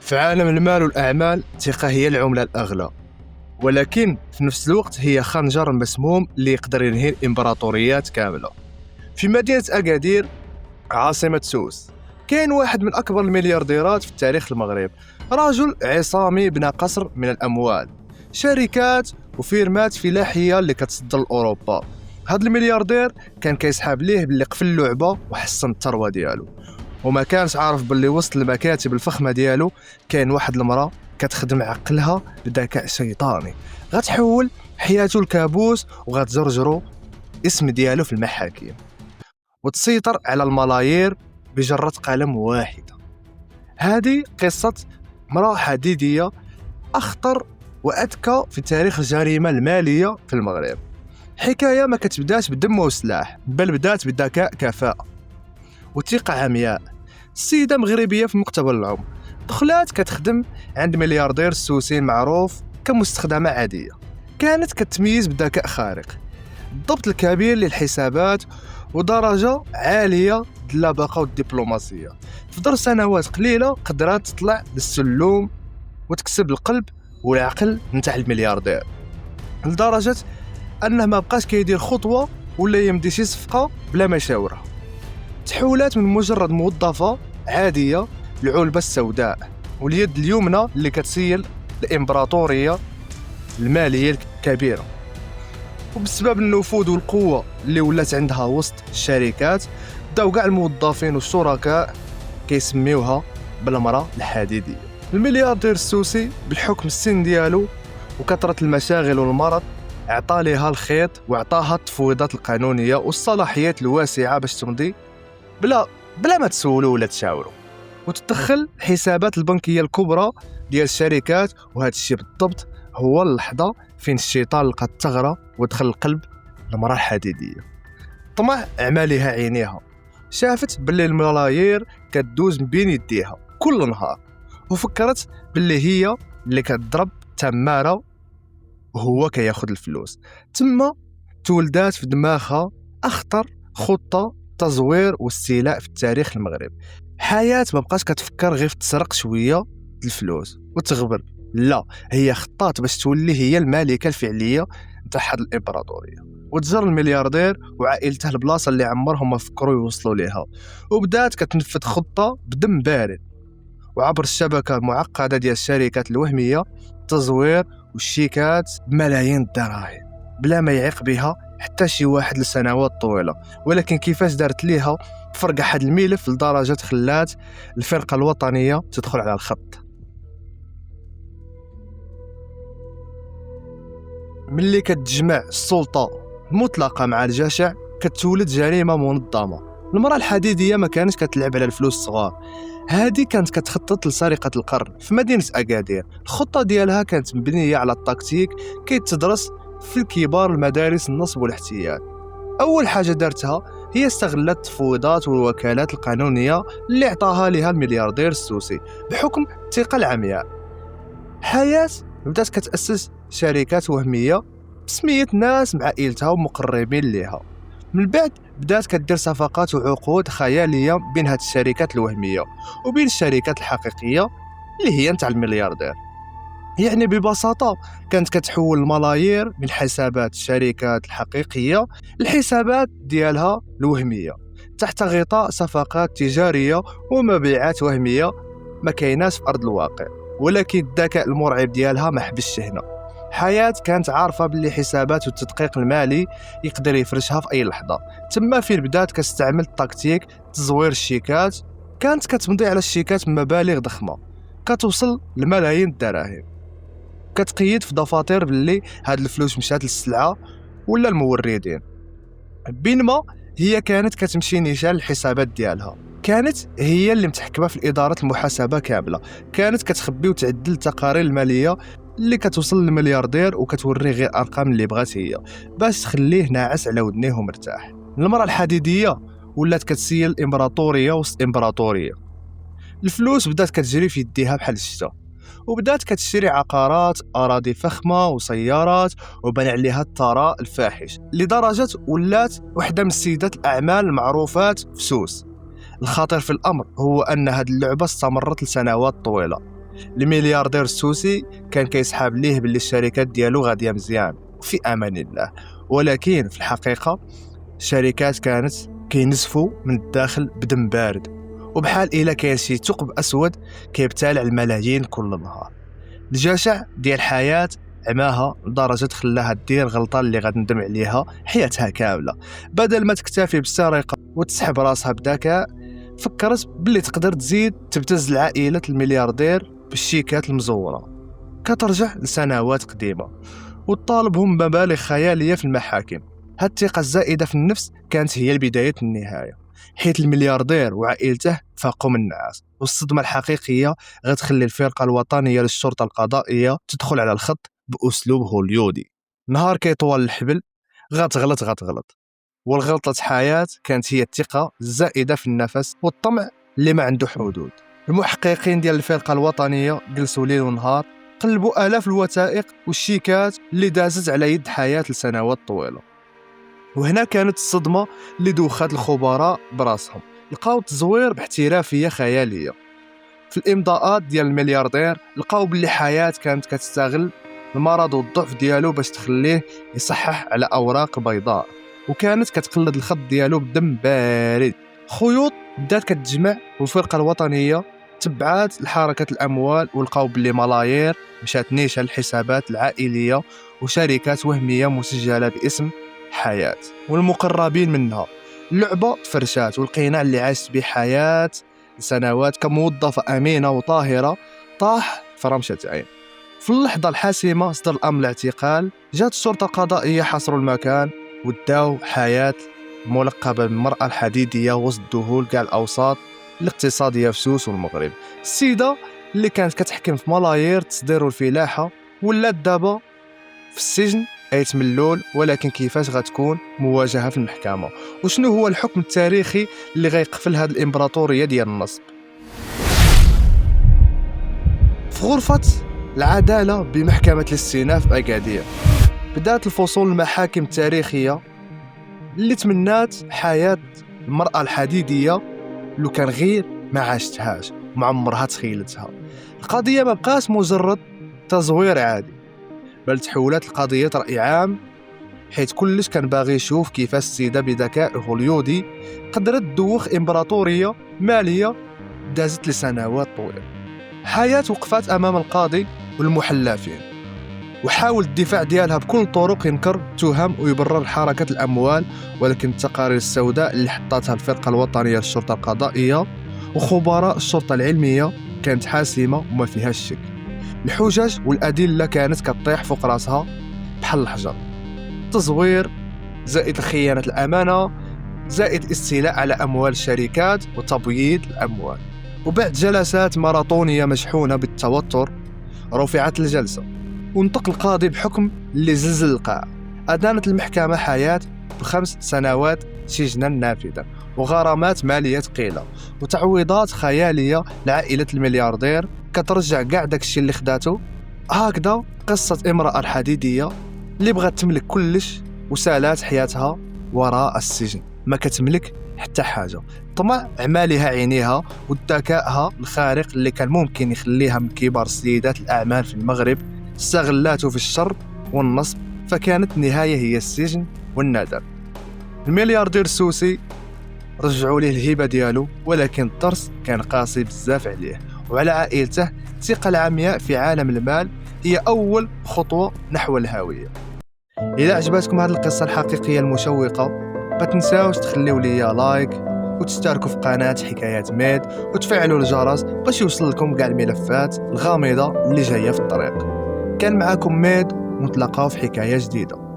في عالم المال والأعمال الثقة هي العملة الأغلى، ولكن في نفس الوقت هي خنجر مسموم اللي يقدر ينهي إمبراطوريات كاملة. في مدينة أكادير عاصمة سوس كاين واحد من أكبر المليارديرات في التاريخ المغرب، رجل عصامي بنى قصر من الأموال، شركات وفيرمات فلاحية اللي كتصدر لأوروبا. هذا الملياردير كان كيسحاب ليه باللي قفل اللعبة وحسن الثروة ديالو، وما كانش عارف باللي وسط المكاتب الفخمة ديالو كاين واحد المرأة كتخدم عقلها بذكاء شيطاني، غتحول حياته لكابوس وغتزرجرو اسم ديالو في المحاكم وتسيطر على الملايير بجرة قلم واحدة. هذه قصة امرأة حديدية أخطر وأذكى في تاريخ الجريمة المالية في المغرب. حكاية ما كتبداش بالدم والسلاح، بل بدات بذكاء، كفاءة وثقة عمياء. السيدة مغربية في مقتبل العمر دخلات كتخدم عند ملياردير سوسي معروف كمستخدمة عادية، كانت كتميز بذكاء خارق، الضبط الكبير للحسابات ودرجة عالية اللباقة والدبلوماسية. في ظرف سنوات قليلة قدرت تطلع للسلوم وتكسب القلب والعقل نتاع الملياردير، لدرجة أنه ما بقاش كيدير خطوة ولا يمدي شي صفقة بلا ما يشاورها. تحولات من مجرد موظفة عادية للعلبة السوداء واليد اليمنى اللي كتسيل الإمبراطورية المالية الكبيرة. وبسبب النفوذ والقوة اللي ولات عندها وسط الشركات، بداو كاع الموظفين والشركاء كيسميوها بالمرأة الحديدية. الملياردير السوسي بالحكم السن ديالو وكثرة المشاغل والمرض عطى ليها الخيط وعطاها التفويضات القانونية والصلاحيات الواسعة باش تمضي بلا ما تسولوا ولا تشاوروا وتدخل حسابات البنكية الكبرى ديال الشركات. وهذا الشيء بالضبط هو اللحظة فين الشيطان لقى الثغرة ودخل القلب المرأة الحديدية. طمع أعمالها عينيها، شافت باللي الملايير كتدوز من بين يديها كل نهار، وفكرت باللي هي اللي كتضرب تمارة وهو كياخد الفلوس. تما تولدات في دماغها أخطر خطة تزوير واستيلاء في التاريخ المغرب. حياة ما بقاش كتفكر غير في تسرق شوية الفلوس وتغبر، لا، هي خطات باش تولي هي المالكة الفعلية نتاع هاد الإمبراطورية وتجر الملياردير وعائلته البلاصة اللي عمرهم ما فكروا يوصلوا ليها. وبدات كتنفذ خطة بدم بارد وعبر الشبكة المعقدة ديال الشركات الوهمية، تزوير والشيكات بملايين الدراهم بلا ما يعيق بها حتى شي واحد لسنوات طويلة. ولكن كيفاش دارت ليها؟ فرقع هاد الملف لدرجة خلات الفرقة الوطنية تدخل على الخط. ملي كتجمع السلطة المطلقة مع الجشع كتولد جريمة منظمة. المرأة الحديدية ما كانت كتلعب على الفلوس الصغار، هذه كانت كتخطط لسرقة القرن في مدينة أكادير. الخطة ديالها كانت مبنية على التكتيك كيتدرس في الكبار المدارس النصب والاحتيال. أول حاجة دارتها هي استغلت التفويضات والوكالات القانونية اللي اعطاها لها الملياردير السوسي بحكم الثقة العمياء. حياة بدات كتأسس شركات وهمية بسمية ناس مع عائلتها ومقربين ليها. من بعد بدات كدير صفقات وعقود خيالية بين هاد الشركات الوهمية وبين الشركات الحقيقية اللي هي نتاع الملياردير. يعني ببساطة كانت كتحول الملايير من حسابات الشركات الحقيقية للحسابات ديالها الوهمية تحت غطاء صفقات تجارية ومبيعات وهمية ما كايناش في أرض الواقع. ولكن الذكاء المرعب ديالها ما حبسش هنا. حياة كانت عارفة باللي حسابات والتدقيق المالي يقدر يفرشها في أي لحظة. تما فين بدات كتستعمل تكتيك تزوير الشيكات. كانت كتمضي على الشيكات مبالغ ضخمة كتوصل لملايين الدراهم، كتقيد في دفاتر باللي هاد الفلوس مشات للسلعة ولا الموردين، بينما هي كانت كتمشي نيشان الحسابات ديالها. كانت هي اللي متحكمة في الإدارة المحاسبة كاملة، كانت كتخبي وتعدل التقارير المالية اللي كتوصل للملياردير وكتوريه غير أرقام اللي بغات هي باش تخليه ناعس على ودنيه ومرتاح. المرأة الحديدية ولات كتسيل إمبراطورية وسط إمبراطورية. الفلوس بدات كتجري في يديها بحال الشتا، وبدات كتشري عقارات، أراضي فخمة وسيارات، وبنى عليها الثراء الفاحش لدرجة ولات واحدة من السيدات الأعمال المعروفات في سوس. الخطير في الأمر هو أن هذه اللعبة استمرت لسنوات طويلة. الملياردير السوسي كان كيسحاب ليه باللي الشركات ديالو غاديه مزيان وفي امان الله، ولكن في الحقيقه الشركات كانت كينزفوا من الداخل بدم بارد، وبحال الا كاين شي ثقب اسود كيبتلع الملايين كل نهار. الجشع ديال الحياه عماها لدرجه خلاها دير غلطه اللي غتندم عليها حياتها كامله. بدل ما تكتفي بالسرقه وتسحب راسها بذكاء، فكرت باللي تقدر تزيد تبتز العائله الملياردير بالشيكات المزوره، كترجع لسنوات قديمه وتطالبهم بمبالغ خياليه في المحاكم. هاد الثقه الزائده في النفس كانت هي بدايه النهايه، حيث الملياردير وعائلته فاقوا من النعاس، والصدمه الحقيقيه غتخلي الفرقه الوطنيه للشرطه القضائيه تدخل على الخط باسلوب هوليودي. نهار كيطول الحبل غتغلط، والغلطه حياه كانت هي الثقه الزائده في النفس والطمع اللي ما عنده حدود. المحققين ديال الفرقه الوطنيه جلسوا ليل ونهار قلبوا آلاف الوثائق والشيكات اللي دازت على يد حياة لسنوات طويلة. وهنا كانت الصدمة اللي دوخات الخبراء براسهم. لقاو تزوير باحترافية خيالية في الإمضاءات ديال الملياردير. لقاو باللي حياة كانت كتستغل المرض والضعف ديالو باش تخليه يصحح على أوراق بيضاء، وكانت كتقلد الخط ديالو بدم بارد. خيوط بدات كتجمع، والفرقة الوطنية تبعات لحركة الأموال ولقاو باللي ملايير مشات نيشان الحسابات العائلية وشركات وهمية مسجلة باسم حياة والمقربين منها. اللعبة تفرشات، والقناع اللي عاشت به حياة سنوات كموظفة أمينة وطاهرة طاح في رمشة عين. في اللحظة الحاسمة صدر الأمر الاعتقال. جات الشرطة القضائية حاصروا المكان وداو حياة ملقبة بالمرأة الحديدية وسط الذهول كاع الأوساط الاقتصادية في سوس والمغرب. السيدة اللي كانت كتحكم في ملايير التصدير والفلاحة ولات دابا في السجن ايت ملول. ولكن كيفاش غتكون مواجهة في المحكمة؟ وشنو هو الحكم التاريخي اللي غيقفل هذه الامبراطورية ديال النصب؟ في غرفة العدالة بمحكمة الاستئناف بأكادير بدات الفصول المحاكم التاريخية اللي تمنات حياة المرأة الحديدية لو كان غير ما عاشتهاش وما عمرها تخيلتها. القضية ما بقاش مجرد تزوير عادي، بل تحولت القضية رأي عام، حيث كلش كان باغي يشوف كيفاش السيدة بذكاء هوليودي قدرت تدوخ إمبراطورية مالية دازت لسنوات طويلة. حياة وقفات أمام القاضي والمحلفين وحاول الدفاع ديالها بكل الطرق ينكر تهم ويبرر حركة الأموال، ولكن التقارير السوداء اللي حطتها الفرقة الوطنية للشرطة القضائية وخبراء الشرطة العلمية كانت حاسمة وما فيهاش شك. الحجج والأدلة كانت كتطيح فوق راسها بحال الحجر. تزوير زائد خيانة الأمانة زائد استيلاء على أموال الشركات وتبييض الأموال. وبعد جلسات ماراطونية مشحونة بالتوتر رفعت الجلسة وانطق القاضي بحكم اللي زلزل القاعة. أدانت المحكمة حياة ب5 سنوات سجنا نافذة وغرامات مالية ثقيلة وتعويضات خيالية لعائلة الملياردير كترجع كاع داكشي اللي خداتو. هكذا قصة امرأة الحديدية اللي بغات تملك كلش وسالات حياتها وراء السجن ما كتملك حتى حاجة. طمع عمالها عينيها وذكائها الخارق اللي كان ممكن يخليها من كبار سيدات الأعمال في المغرب استغلاته في الشر والنصب، فكانت النهاية هي السجن والندم. الملياردير السوسي رجعوا ليه الهبة ديالو، ولكن الدرس كان قاسي بزاف عليه وعلى عائلته. الثقة العمياء في عالم المال هي أول خطوة نحو الهاوية. إذا عجبتكم هذه القصة الحقيقية المشوقة ما تنساوش تخليوا لي لايك وتشتركوا في قناة حكايات ميد وتفعلوا الجرس باش يوصل لكم كاع الملفات الغامضة اللي جاية في الطريق. كان معكم ميد ونتلاقاو في حكاية جديدة.